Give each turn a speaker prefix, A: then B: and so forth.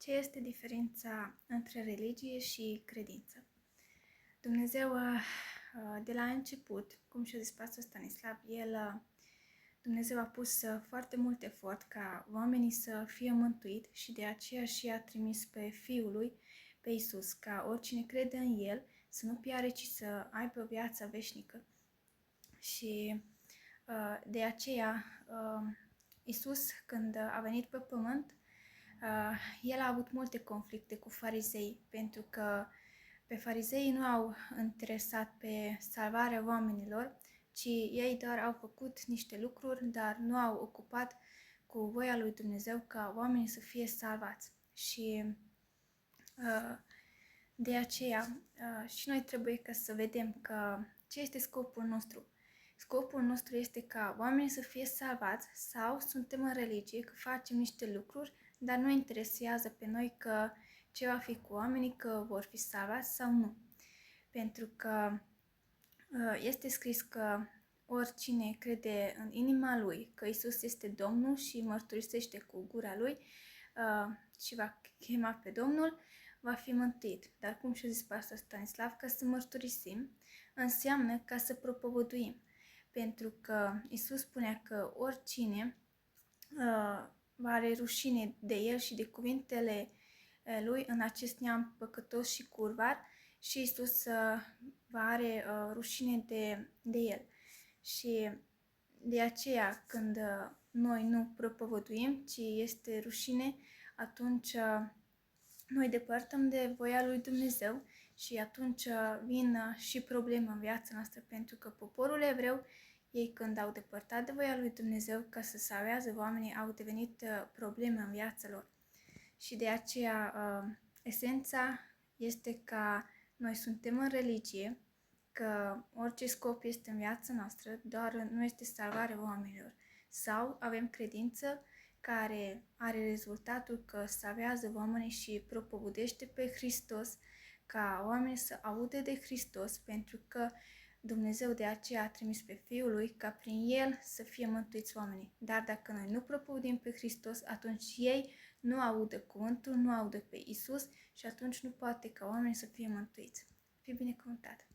A: Ce este diferența între religie și credință? Dumnezeu, de la început, cum și-a zis pastor Stanislav, Dumnezeu a pus foarte mult efort ca oamenii să fie mântuiți și de aceea și-a trimis pe Fiul lui, pe Iisus, ca oricine crede în El să nu piare, ci să aibă viața veșnică. Și de aceea Iisus, când a venit pe pământ, el a avut multe conflicte cu farizei, pentru că pe farizei nu au interesat pe salvarea oamenilor, ci ei doar au făcut niște lucruri, dar nu au ocupat cu voia lui Dumnezeu ca oamenii să fie salvați. Și de aceea și noi trebuie să vedem că ce este scopul nostru. Scopul nostru este ca oamenii să fie salvați sau suntem în religie, că facem niște lucruri, dar nu interesează pe noi că ce va fi cu oamenii, că vor fi salvați sau nu. Pentru că este scris că oricine crede în inima lui că Iisus este Domnul și mărturisește cu gura lui și va chema pe Domnul, va fi mântuit. Dar cum și-a zis pastor Stanislav, ca să mărturisim înseamnă ca să propovăduim. Pentru că Iisus spunea că oricine va are rușine de el și de cuvintele lui în acest neam păcătos și curvar, și Iisus va are rușine de el. Și de aceea când noi nu propovăduim, ci este rușine, atunci noi depărtăm de voia lui Dumnezeu și atunci vin și probleme în viața noastră, pentru că poporul evreu, ei când au depărtat de voia lui Dumnezeu ca să salvează oamenii, au devenit probleme în viața lor. Și de aceea esența este ca noi suntem în religie, că orice scop este în viața noastră, doar nu este salvarea oamenilor. Sau avem credință care are rezultatul că salvează oamenii și propovăduiește pe Hristos, ca oamenii să audă de Hristos, pentru că Dumnezeu de aceea a trimis pe Fiul lui ca prin El să fie mântuiți oamenii. Dar dacă noi nu propovăduim pe Hristos, atunci ei nu audă cuvântul, nu audă pe Iisus și atunci nu poate ca oamenii să fie mântuiți. Fii binecuvântat!